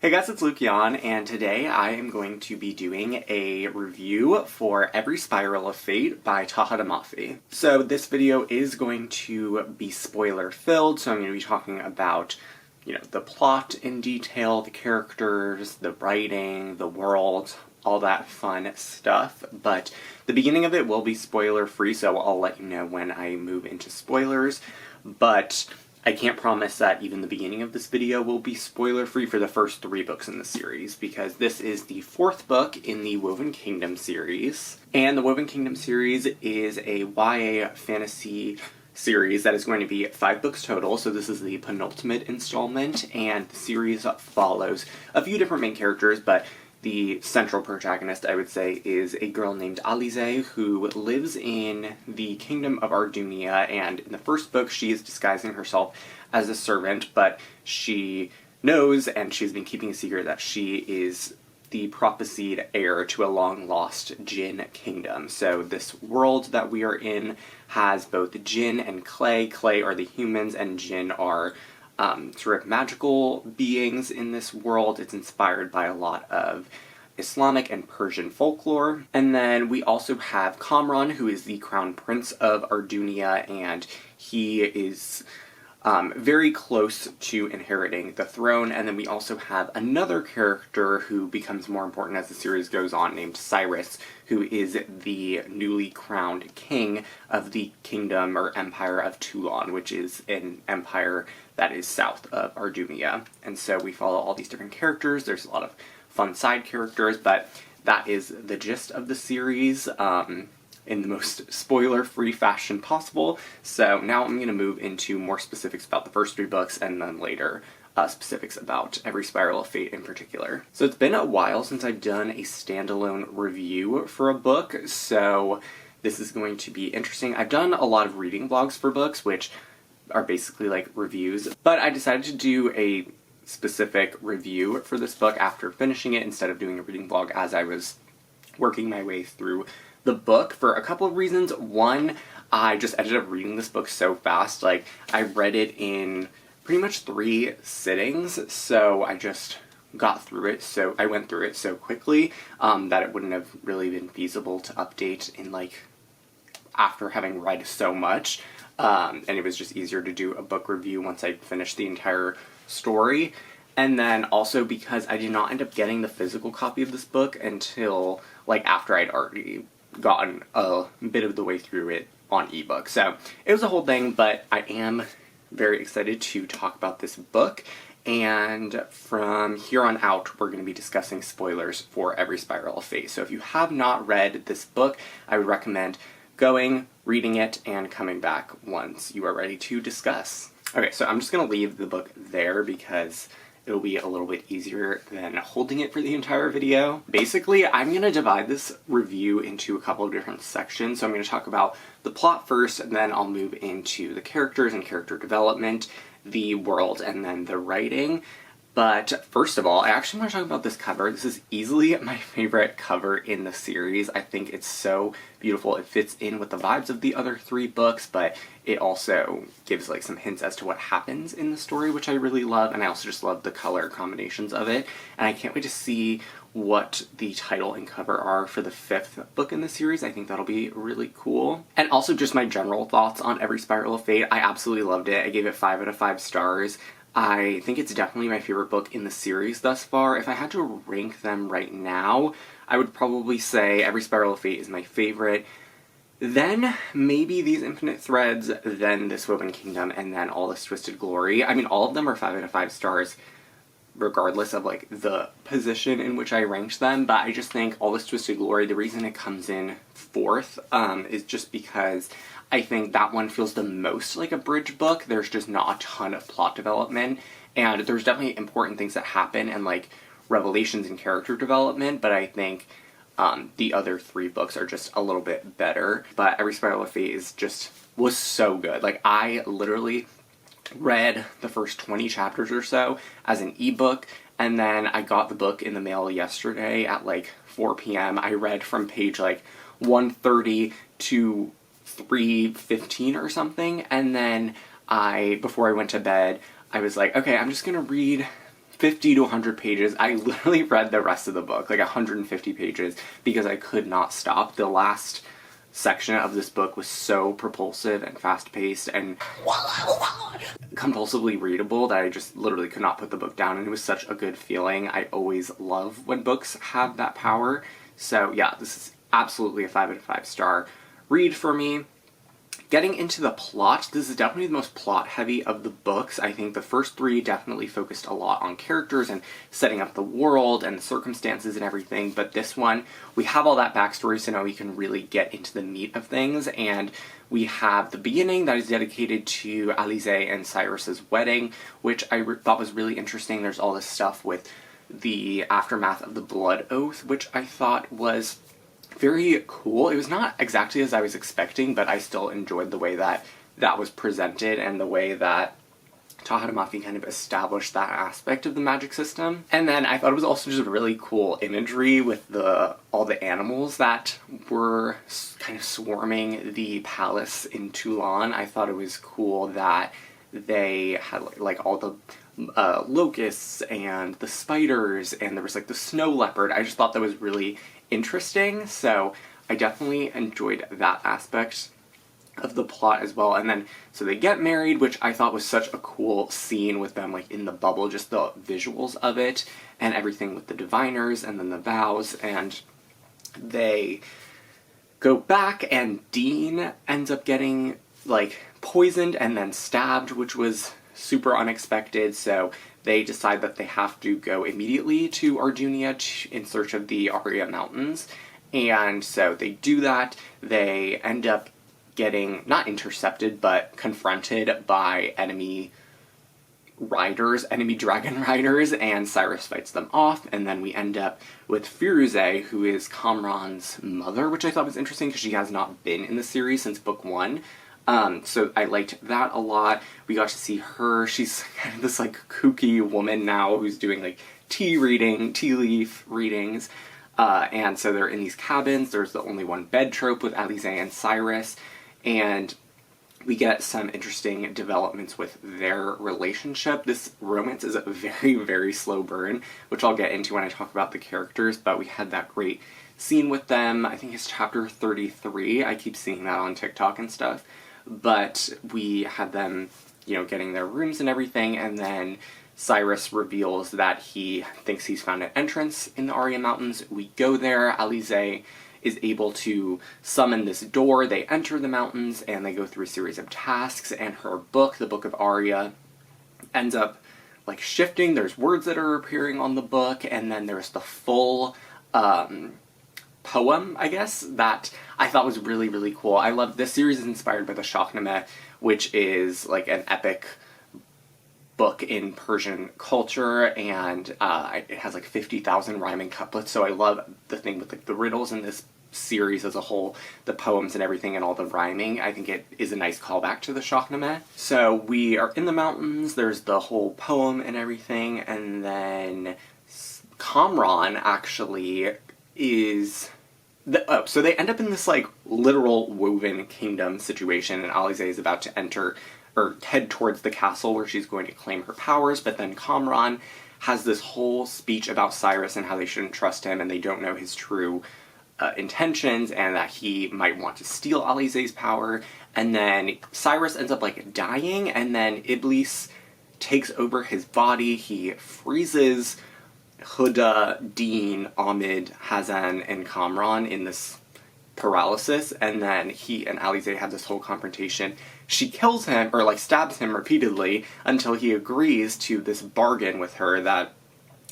Hey guys, it's Lukian, and today I am going to be doing a review for Every Spiral of Fate by Tahereh Mafi. So this video is going to be spoiler filled, so I'm going to be talking about, the plot in detail, the characters, the writing, the world, all that fun stuff, but the beginning of it will be spoiler free, so I'll let you know when I move into spoilers, but I can't promise that even the beginning of this video will be spoiler-free for the first 3 books in the series, because this is the 4th book in the Woven Kingdom series. And the Woven Kingdom series is a YA fantasy series that is going to be 5 books total, so this is the penultimate installment, and the series follows a few different main characters, but the central protagonist, I would say, is a girl named Alize who lives in the kingdom of Ardunia, and in the first book she is disguising herself as a servant, but she knows, and she's been keeping a secret, that she is the prophesied heir to a long-lost Jinn kingdom. So this world that we are in has both Jinn and Clay. Clay are the humans, and Jinn are sort of magical beings in this world. It's inspired by a lot of Islamic and Persian folklore. And then we also have Kamran, who is the crown prince of Ardunia, and he is very close to inheriting the throne. And then we also have another character who becomes more important as the series goes on, named Cyrus, who is the newly crowned king of the kingdom or empire of Toulon, which is an empire that is south of Ardunia. And so we follow all these different characters. There's a lot of fun side characters, but that is the gist of the series in the most spoiler-free fashion possible. So now I'm going to move into more specifics about the first 3 books, and then later specifics about Every Spiral of Fate in particular. So it's been a while since I've done a standalone review for a book, so this is going to be interesting. I've done a lot of reading vlogs for books, which are basically like reviews, but I decided to do a specific review for this book after finishing it instead of doing a reading vlog as I was working my way through the book for a couple of reasons. One, I just ended up reading this book so fast. Like, I read it in pretty much 3 sittings, so I just got through it, so I went through it so quickly that it wouldn't have really been feasible to update in, like, after having read so much. And it was just easier to do a book review once I finished the entire story. And then also because I did not end up getting the physical copy of this book until, like, after I'd already gotten a bit of the way through it on ebook. So it was a whole thing, but I am very excited to talk about this book. And from here on out, we're going to be discussing spoilers for Every Spiral of Fate. So if you have not read this book, I would recommend going, reading it, and coming back once you are ready to discuss. Okay, so I'm just going to leave the book there because it'll be a little bit easier than holding it for the entire video. Basically, I'm going to divide this review into a couple of different sections. So I'm going to talk about the plot first, and then I'll move into the characters and character development, the world, and then the writing. But first of all, I actually want to talk about this cover. This is easily my favorite cover in the series. I think it's so beautiful. It fits in with the vibes of the other 3 books, but it also gives like some hints as to what happens in the story, which I really love, and I also just love the color combinations of it. And I can't wait to see what the title and cover are for the 5th book in the series. I think that'll be really cool. And also just my general thoughts on Every Spiral of Fate. I absolutely loved it. I gave it 5 out of 5 stars. I think it's definitely my favorite book in the series thus far. If I had to rank them right now, I would probably say Every Spiral of Fate is my favorite, then maybe These Infinite Threads, then This Woven Kingdom, and then All This Twisted Glory. I mean, all of them are 5 out of 5 stars, regardless of, like, the position in which I ranked them, but I just think All This Twisted Glory, the reason it comes in 4th, is just because I think that one feels the most like a bridge book. There's just not a ton of plot development, and there's definitely important things that happen and, like, revelations in character development, but I think the other 3 books are just a little bit better. But Every Spiral of Fate was so good. Like, I literally read the first 20 chapters or so as an ebook, and then I got the book in the mail yesterday at like 4 p.m. I read from page like 130 to 3:15 or something, and then before I went to bed, I was like, okay, I'm just gonna read 50 to 100 pages. I literally read the rest of the book, like 150 pages, because I could not stop. The last section of this book was so propulsive and fast-paced and compulsively readable that I just literally could not put the book down, and it was such a good feeling. I always love when books have that power. So yeah, this is absolutely a 5 out of 5 star read for me. Getting into the plot, this is definitely the most plot-heavy of the books. I think the first 3 definitely focused a lot on characters and setting up the world and the circumstances and everything, but this one, we have all that backstory, so now we can really get into the meat of things, and we have the beginning that is dedicated to Alizé and Cyrus's wedding, which I thought was really interesting. There's all this stuff with the aftermath of the blood oath, which I thought was very cool. It was not exactly as I was expecting, but I still enjoyed the way that that was presented and the way that Tahereh Mafi kind of established that aspect of the magic system. And then I thought it was also just really cool imagery with all the animals that were kind of swarming the palace in Toulon. I thought it was cool that they had like all the locusts and the spiders, and there was like the snow leopard. I just thought that was really interesting, so I definitely enjoyed that aspect of the plot as well. And then, so they get married, which I thought was such a cool scene with them like in the bubble, just the visuals of it and everything with the diviners and then the vows, and they go back and Dean ends up getting like poisoned and then stabbed, which was super unexpected, so they decide that they have to go immediately to Ardunia in search of the Aria Mountains, and so they do that. They end up getting, not intercepted, but confronted by enemy dragon riders, and Cyrus fights them off, and then we end up with Firuze, who is Kamran's mother, which I thought was interesting because she has not been in the series since book 1. So I liked that a lot. We got to see her. She's kind of this like kooky woman now who's doing like tea leaf readings. And so they're in these cabins. There's the only one bed trope with Alizé and Cyrus. And we get some interesting developments with their relationship. This romance is a very, very slow burn, which I'll get into when I talk about the characters, but we had that great scene with them. I think it's chapter 33. I keep seeing that on TikTok and stuff. But we had them, you know, getting their rooms and everything, and then Cyrus reveals that he thinks he's found an entrance in the Aria Mountains. We go there. Alizé is able to summon this door. They enter the mountains, and they go through a series of tasks, and her book, the Book of Aria, ends up, like, shifting. There's words that are appearing on the book, and then there's the full, poem, I guess, that I thought was really, really cool. I love this series is inspired by the Shahnameh, which is like an epic book in Persian culture, and it has like 50,000 rhyming couplets, so I love the thing with like the riddles in this series as a whole, the poems and everything and all the rhyming. I think it is a nice callback to the Shahnameh. So we are in the mountains, there's the whole poem and everything, and then Kamran actually is so they end up in this like literal woven kingdom situation, and Alizé is about to enter or head towards the castle where she's going to claim her powers, but then Kamran has this whole speech about Cyrus and how they shouldn't trust him and they don't know his true intentions, and that he might want to steal Alizé's power, and then Cyrus ends up like dying, and then Iblis takes over his body. He freezes Huda, Dean, Ahmed, Hazan, and Kamran in this paralysis, and then he and Alizé have this whole confrontation. She kills him, or like stabs him repeatedly, until he agrees to this bargain with her that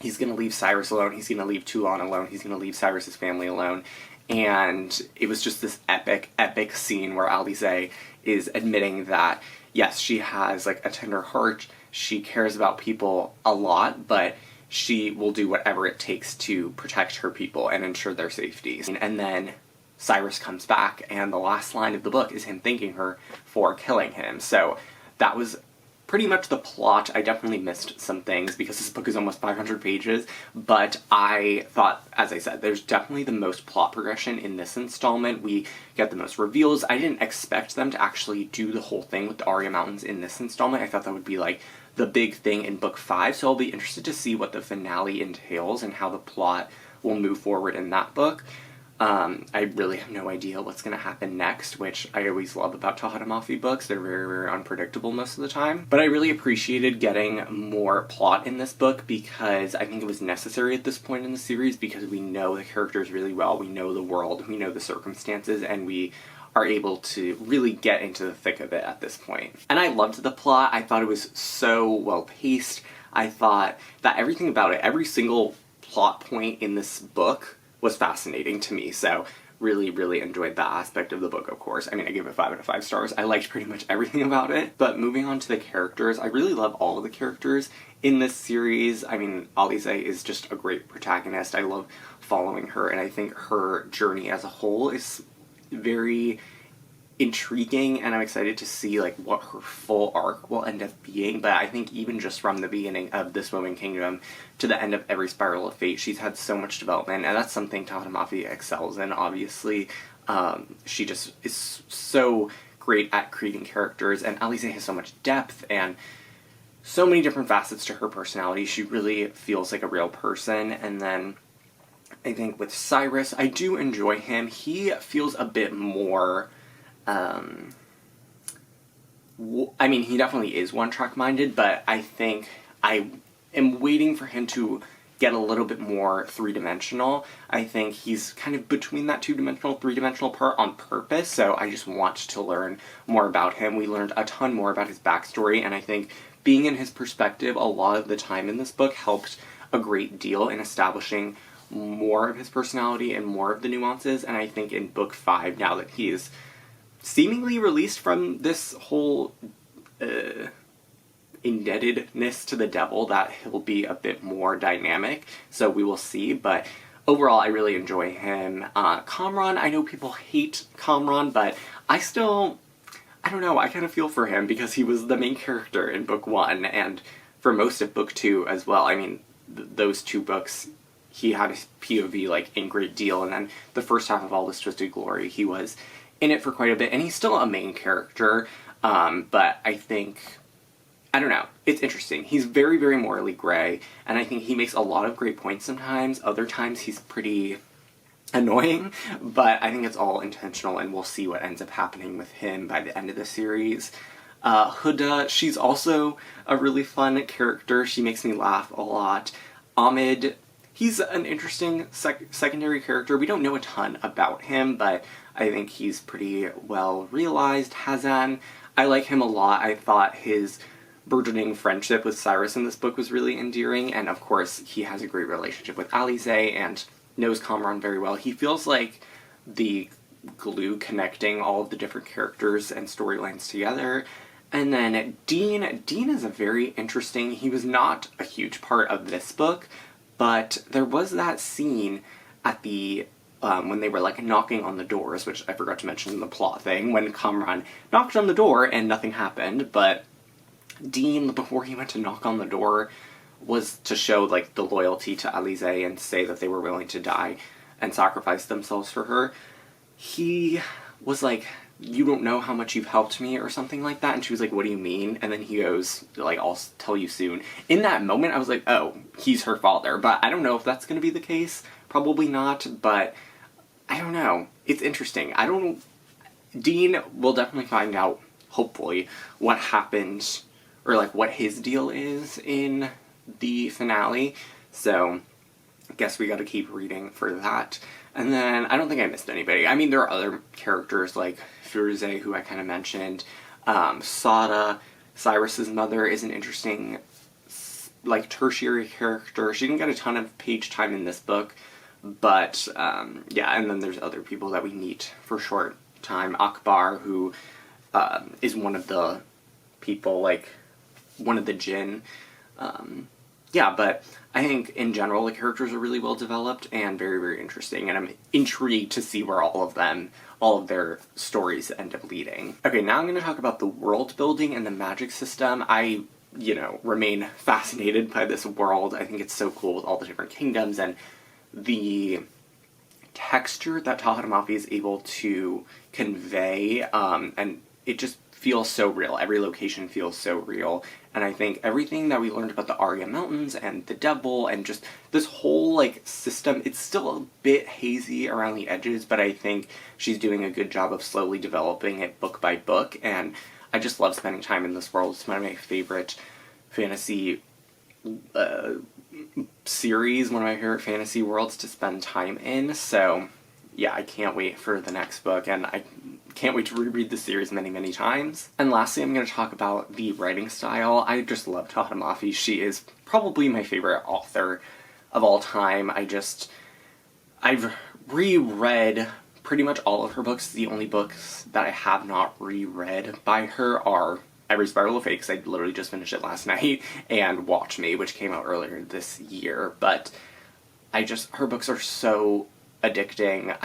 he's going to leave Cyrus alone, he's going to leave Toulon alone, he's going to leave Cyrus's family alone. And it was just this epic, epic scene where Alizé is admitting that, yes, she has like a tender heart, she cares about people a lot, but she will do whatever it takes to protect her people and ensure their safety. And then Cyrus comes back, and the last line of the book is him thanking her for killing him. So that was pretty much the plot. I definitely missed some things because this book is almost 500 pages, but I thought, as I said, there's definitely the most plot progression in this installment. We get the most reveals. I didn't expect them to actually do the whole thing with the Aria Mountains in this installment. I thought that would be like the big thing in book 5, so I'll be interested to see what the finale entails and how the plot will move forward in that book. I really have no idea what's going to happen next, which I always love about Tahereh Mafi books. They're very, very unpredictable most of the time. But I really appreciated getting more plot in this book because I think it was necessary at this point in the series, because we know the characters really well, we know the world, we know the circumstances, and we are able to really get into the thick of it at this point. And I loved the plot. I thought it was so well paced. I thought that everything about it, every single plot point in this book was fascinating to me, so really, really enjoyed that aspect of the book, of course. I mean, I gave it 5 out of 5 stars. I liked pretty much everything about it. But moving on to the characters, I really love all of the characters in this series. I mean, Alize is just a great protagonist. I love following her, and I think her journey as a whole is very intriguing, and I'm excited to see like what her full arc will end up being. But I think even just from the beginning of This Woman Kingdom to the end of every Spiral of Fate, she's had so much development, and that's something Tahereh Mafi excels in, obviously. She just is so great at creating characters, and Alize has so much depth and so many different facets to her personality. She really feels like a real person. And then I think with Cyrus, I do enjoy him. He feels a bit more I mean, he definitely is one-track minded, but I think I am waiting for him to get a little bit more three-dimensional. I think he's kind of between that two-dimensional, three-dimensional part on purpose, so I just want to learn more about him. We learned a ton more about his backstory, and I think being in his perspective a lot of the time in this book helped a great deal in establishing more of his personality and more of the nuances. And I think in book 5, now that he is seemingly released from this whole indebtedness to the devil, that he'll be a bit more dynamic, so we will see. But overall, I really enjoy him. Kamran, I know people hate Kamran, but I don't know, I kind of feel for him because he was the main character in book 1 and for most of book 2 as well. I mean, those 2 books, he had his POV like in great deal, and then the first half of All This Twisted Glory, he was in it for quite a bit, and he's still a main character, but I think, I don't know, it's interesting. He's very, very morally gray, and I think he makes a lot of great points sometimes. Other times he's pretty annoying, but I think it's all intentional, and we'll see what ends up happening with him by the end of the series. Huda, she's also a really fun character. She makes me laugh a lot. Ahmed, he's an interesting secondary character. We don't know a ton about him, but I think he's pretty well realized. Hazan, I like him a lot. I thought his burgeoning friendship with Cyrus in this book was really endearing, and of course he has a great relationship with Alize and knows Kamran very well. He feels like the glue connecting all of the different characters and storylines together. And then Dean is a very interesting, he was not a huge part of this book, but there was that scene at the when they were like knocking on the doors, which I forgot to mention in the plot thing, when Kamran knocked on the door and nothing happened, but Dean, before he went to knock on the door, was to show like the loyalty to Alize and say that they were willing to die and sacrifice themselves for her. He was like, "You don't know how much you've helped me," or something like that, and she was like, "What do you mean?" And then he goes, like, "I'll tell you soon." In that moment, I was like, oh, he's her father, but I don't know if that's going to be the case. Probably not, but I don't know. It's interesting. Dean will definitely find out, hopefully, what happened, or like what his deal is in the finale, so I guess we gotta keep reading for that. And then, I don't think I missed anybody. I mean, there are other characters like Firuze, who I kind of mentioned. Sada, Cyrus's mother, is an interesting, like, tertiary character. She didn't get a ton of page time in this book, but, yeah, and then there's other people that we meet for short time. Akbar, who is one of the people, like, one of the jinn. Yeah, but I think in general the characters are really well developed and very, very interesting, and I'm intrigued to see where all of their stories end up leading. Okay, now I'm going to talk about the world building and the magic system. I, remain fascinated by this world. I think it's so cool with all the different kingdoms and the texture that Tahereh Mafi is able to convey, and it just feels so real. Every location feels so real, And I think everything that we learned about the Arya Mountains and the Devil and just this whole like system, it's still a bit hazy around the edges, but I think she's doing a good job of slowly developing it book by book, and I just love spending time in this world. It's one of my favorite fantasy series, one of my favorite fantasy worlds to spend time in, so yeah, I can't wait for the next book, and I can't wait to reread the series many, many times. And lastly, I'm going to talk about the writing style. I just love Tahereh Mafi. She is probably my favorite author of all time. I've reread pretty much all of her books. The only books that I have not reread by her are Every Spiral of Fate, because I literally just finished it last night, and Watch Me, which came out earlier this year. But her books are so addicting.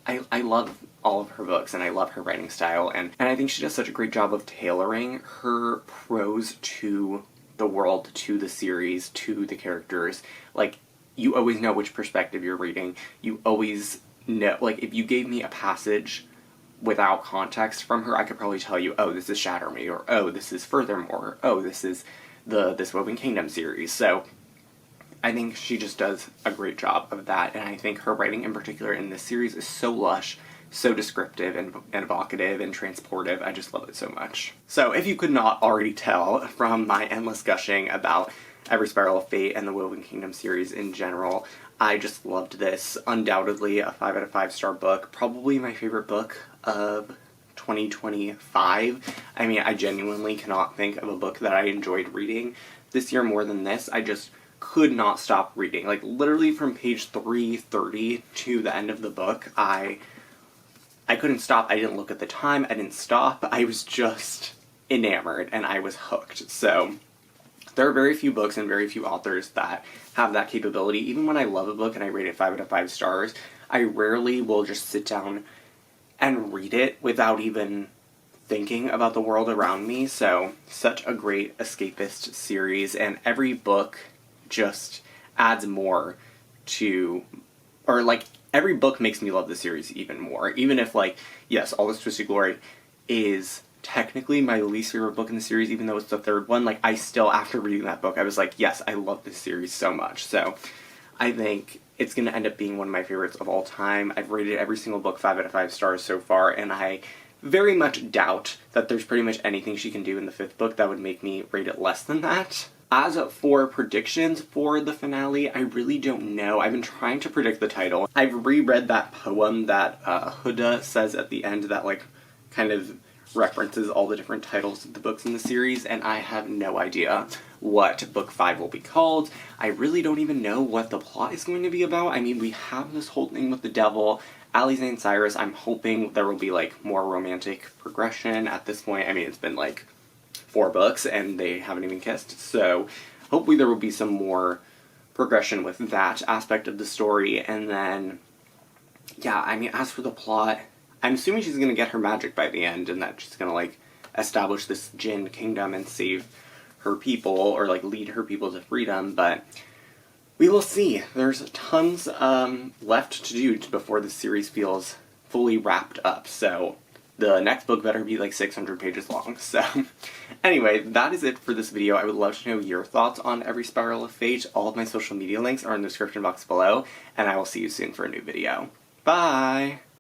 I love all of her books, and I love her writing style, and I think she does such a great job of tailoring her prose to the world, to the series, to the characters. Like, you always know which perspective you're reading. You always know, like, if you gave me a passage without context from her, I could probably tell you, oh, this is Shatter Me, or oh, this is Furthermore, or oh, this is this Woven Kingdom series. So I think she just does a great job of that, and I think her writing in particular in this series is so lush, so descriptive and evocative and transportive. I just love it so much. So if you could not already tell from my endless gushing about Every Spiral of Fate and the Woven Kingdom series in general, I just loved this. Undoubtedly a 5 out of 5 star book. Probably my favorite book of 2025. I mean, I genuinely cannot think of a book that I enjoyed reading this year more than this. I just could not stop reading. Like, literally from page 330 to the end of the book, I couldn't stop. I didn't look at the time. I didn't stop. I was just enamored, and I was hooked. So there are very few books and very few authors that have that capability. Even when I love a book and I rate it 5 out of 5 stars, I rarely will just sit down and read it without even thinking about the world around me. So, such a great escapist series, and every book just adds more to, or like, every book makes me love the series even more. Even if, like, yes, All This Twisted Glory is technically my least favorite book in the series, even though it's the third one, like, I still, after reading that book, I was like, yes, I love this series so much. So I think it's going to end up being one of my favorites of all time. I've rated every single book 5 out of 5 stars so far, and I very much doubt that there's pretty much anything she can do in the 5th book that would make me rate it less than that. As for predictions for the finale, I really don't know. I've been trying to predict the title. I've reread that poem that Huda says at the end that, like, kind of references all the different titles of the books in the series, and I have no idea what book 5 will be called. I really don't even know what the plot is going to be about. I mean, we have this whole thing with the devil, Alize and Cyrus. I'm hoping there will be, like, more romantic progression at this point. I mean, it's been, like, 4 books, and they haven't even kissed, so hopefully there will be some more progression with that aspect of the story. And then, yeah, I mean, as for the plot, I'm assuming she's gonna get her magic by the end, and that she's gonna, like, establish this Jinn kingdom and save her people, or, like, lead her people to freedom, but we will see. There's tons left to do before the series feels fully wrapped up, so the next book better be like 600 pages long. So anyway, that is it for this video. I would love to know your thoughts on Every Spiral of Fate. All of my social media links are in the description box below, and I will see you soon for a new video. Bye!